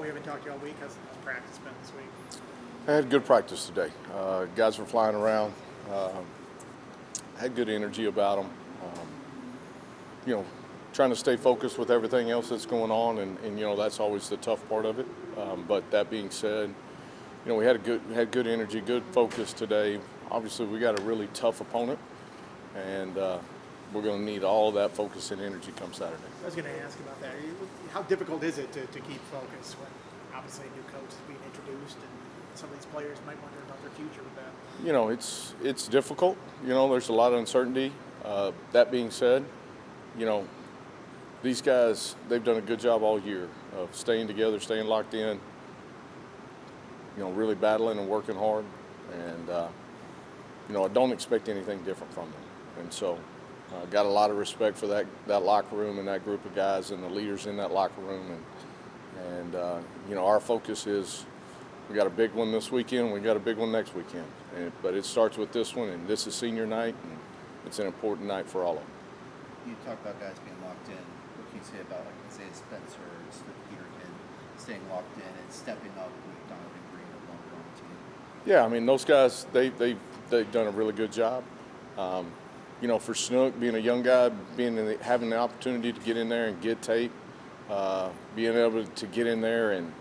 We haven't talked to you all week. How's practice been this week? I had good practice today. Guys were flying around. Had good energy about them. Trying to stay focused with everything else that's going on, and that's always the tough part of it. But that being said, we had good energy, good focus today. Obviously, we got a really tough opponent, and we're going to need all of that focus and energy come Saturday. I was going to ask about that. How difficult is it to keep focus when obviously a new coach is being introduced and some of these players might wonder about their future with that? It's difficult. There's a lot of uncertainty. That being said, these guys, they've done a good job all year of staying together, staying locked in, really battling and working hard. And, I don't expect anything different from them. And so got a lot of respect for that locker room and that group of guys and the leaders in that locker room. And our focus is we got a big one this weekend, we got a big one next weekend. But it starts with this one, and this is senior night, and it's an important night for all of them. You talk about guys being locked in. What can you say about, Isaiah Spencer or Smith Peterkin staying locked in and stepping up with Donovan Green no longer on the team? Yeah, those guys, they've done a really good job. For Snook, being a young guy, having the opportunity to get in there and get tape, being able to get in there and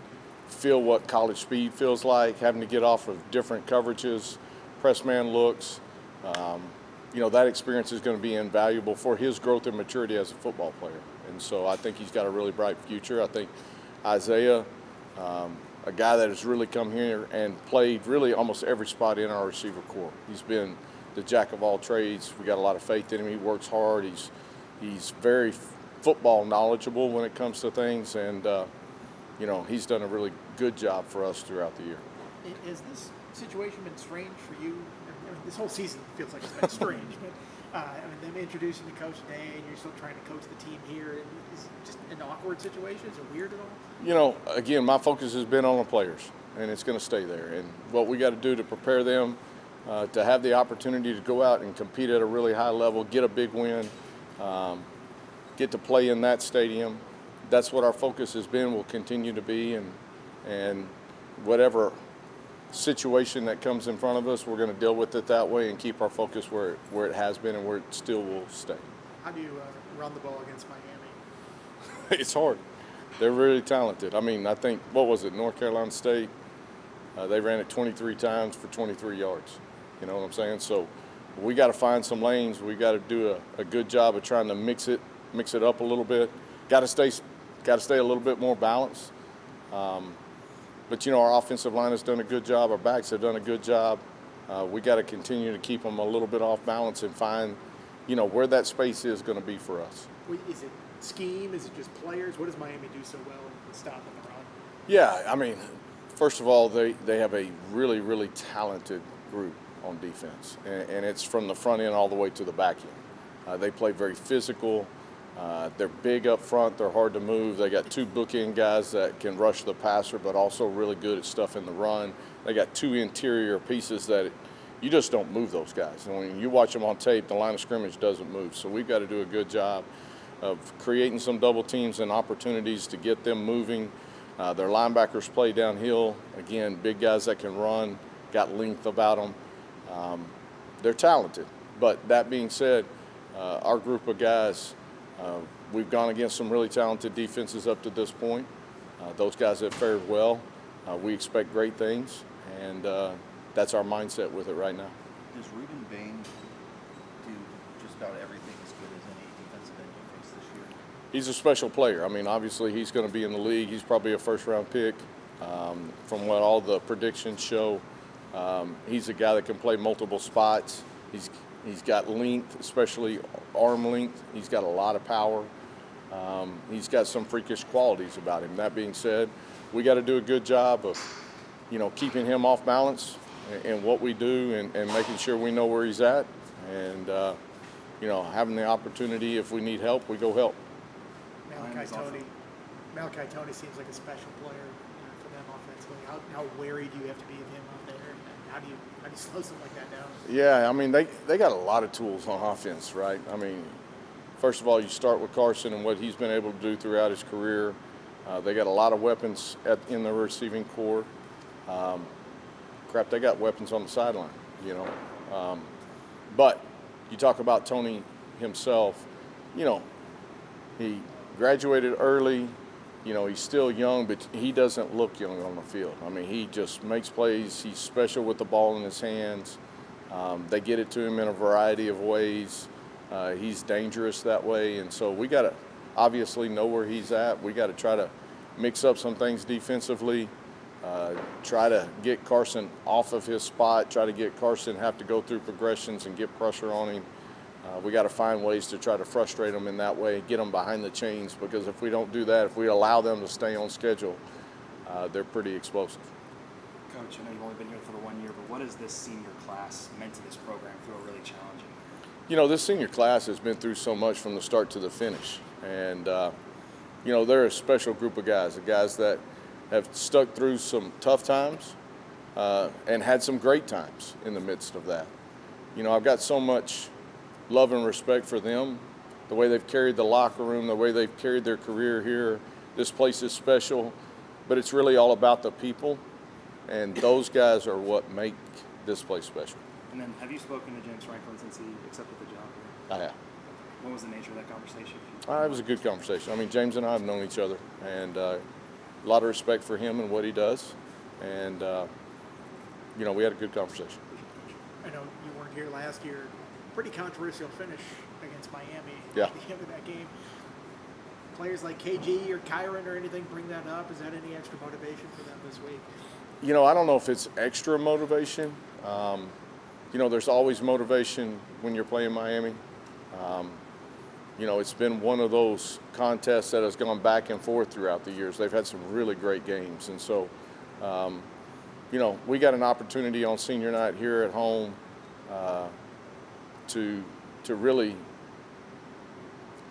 feel what college speed feels like, having to get off of different coverages, press man looks. That experience is going to be invaluable for his growth and maturity as a football player. And so I think he's got a really bright future. I think Isaiah, a guy that has really come here and played really almost every spot in our receiver corps. He's been the jack of all trades. We got a lot of faith in him. He works hard. He's very football knowledgeable when it comes to things, and he's done a really good job for us throughout the year. Has this situation been strange for you? This whole season feels like it's been strange, but them introducing the coach today, and you're still trying to coach the team here. Is it just an awkward situation? Is it weird at all? Again, my focus has been on the players, and it's going to stay there. And what we got to do to prepare them to have the opportunity to go out and compete at a really high level, get a big win, get to play in that stadium. That's what our focus has been, will continue to be, and whatever situation that comes in front of us, we're going to deal with it that way and keep our focus where it has been and where it still will stay. How do you run the ball against Miami? It's hard. They're really talented. I think, North Carolina State, they ran it 23 times for 23 yards. You know what I'm saying? So we got to find some lanes. We got to do a good job of trying to mix it up a little bit. Got to stay a little bit more balanced. But our offensive line has done a good job. Our backs have done a good job. We got to continue to keep them a little bit off balance and find, where that space is going to be for us. Is it scheme? Is it just players? What does Miami do so well in stopping the run? Yeah, first of all, they have a really, really talented group on defense, and it's from the front end all the way to the back end. They play very physical. They're big up front. They're hard to move. They got two bookend guys that can rush the passer, but also really good at stuff in the run. They got two interior pieces that you just don't move those guys. And when you watch them on tape, the line of scrimmage doesn't move. So we've got to do a good job of creating some double teams and opportunities to get them moving. Their linebackers play downhill. Again, big guys that can run, got length about them. They're talented. But that being said, our group of guys, we've gone against some really talented defenses up to this point. Those guys have fared well. We expect great things, and that's our mindset with it right now. Does Reuben Bain do just about everything as good as any defensive end you face this year? He's a special player. Obviously he's going to be in the league. He's probably a first-round pick. From what all the predictions show, he's a guy that can play multiple spots. He's got length, especially arm length. He's got a lot of power. He's got some freakish qualities about him. That being said, we got to do a good job of, keeping him off balance in what we do and making sure we know where he's at. And, having the opportunity, if we need help, we go help. Malachi Tony seems like a special player for them offensively. How wary do you have to be of him out there? And how do you slow something like that down? Yeah, they got a lot of tools on offense, right? First of all, you start with Carson and what he's been able to do throughout his career. They got a lot of weapons in the receiving core. They got weapons on the sideline, you know. But you talk about Tony himself, you know, he graduated early. You know, he's still young, but he doesn't look young on the field. I mean, he just makes plays. He's special with the ball in his hands. They get it to him in a variety of ways. He's dangerous that way, and so we got to obviously know where he's at. We got to try to mix up some things defensively, try to get Carson off of his spot, try to get Carson have to go through progressions and get pressure on him. We got to find ways to try to frustrate them in that way, get them behind the chains, because if we don't do that, if we allow them to stay on schedule, they're pretty explosive. Coach, I know you've only been here for the 1 year, but what has this senior class meant to this program through a really challenging year? You know, this senior class has been through so much from the start to the finish. And, you know, they're a special group of guys, the guys that have stuck through some tough times and had some great times in the midst of that. You know, I've got so much love and respect for them, the way they've carried the locker room, the way they've carried their career here. This place is special, but it's really all about the people, and those guys are what make this place special. And then, have you spoken to James Franklin since he accepted the job here? I have. What was the nature of that conversation? It was a good conversation. I mean, James and I have known each other, and a lot of respect for him and what he does, and you know, we had a good conversation. I know you weren't here last year. Pretty controversial finish against Miami Yeah. at the end of that game. Players like KG or Kyron or anything bring that up. Is that any extra motivation for them this week? You know, I don't know if it's extra motivation. You know, there's always motivation when you're playing Miami. You know, it's been one of those contests that has gone back and forth throughout the years. They've had some really great games. And so, you know, we got an opportunity on senior night here at home to really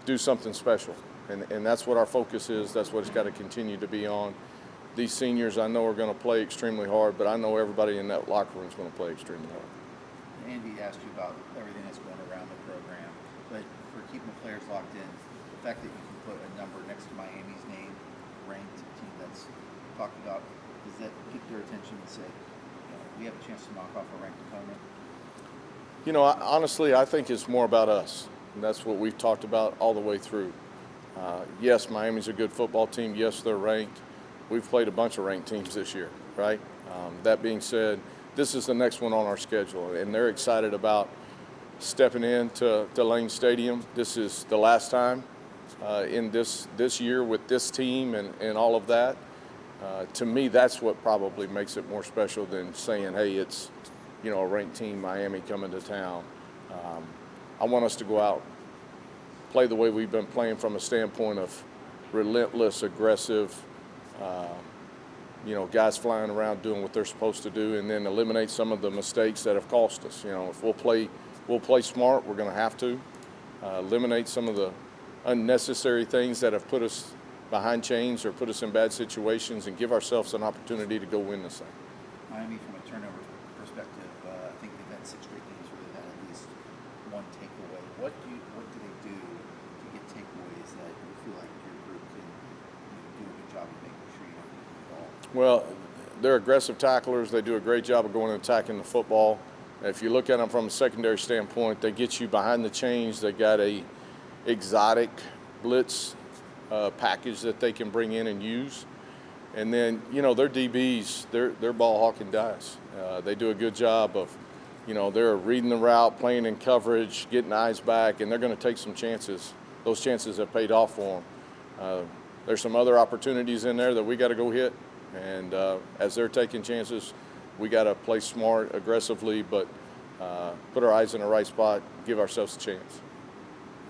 do something special. And that's what our focus is. That's what it's got to continue to be on. These seniors, I know, are going to play extremely hard, but I know everybody in that locker room is going to play extremely hard. Andy asked you about everything that's going around the program, but for keeping the players locked in, the fact that you can put a number next to Miami's name, ranked team that's talked about, does that get their attention and say, you know, we have a chance to knock off a ranked opponent? You know, honestly, I think it's more about us. And that's what we've talked about all the way through. Yes, Miami's a good football team. Yes, they're ranked. We've played a bunch of ranked teams this year, right? That being said, this is the next one on our schedule, and they're excited about stepping into Lane Stadium. This is the last time in this year with this team and all of that. To me, that's what probably makes it more special than saying, hey, it's, you know, a ranked team, Miami coming to town. I want us to go out, play the way we've been playing from a standpoint of relentless, aggressive, you know, guys flying around doing what they're supposed to do, and then eliminate some of the mistakes that have cost us. You know, if we'll play smart, we're going to have to eliminate some of the unnecessary things that have put us behind chains or put us in bad situations, and give ourselves an opportunity to go win this thing. Miami, from a turnover perspective, I think they've had 6 straight games where they've had at least one takeaway. What do they do to get takeaways that you feel like your group can, you know, do a good job of making sure you don't get the ball? Well, they're aggressive tacklers. They do a great job of going and attacking the football. If you look at them from a secondary standpoint, they get you behind the chains. They got a exotic blitz package that they can bring in and use. And then, you know, their DBs, they're ball hawking guys. They do a good job of, you know, they're reading the route, playing in coverage, getting eyes back, and they're going to take some chances. Those chances have paid off for them. There's some other opportunities in there that we got to go hit. And as they're taking chances, we got to play smart, aggressively, but put our eyes in the right spot, give ourselves a chance.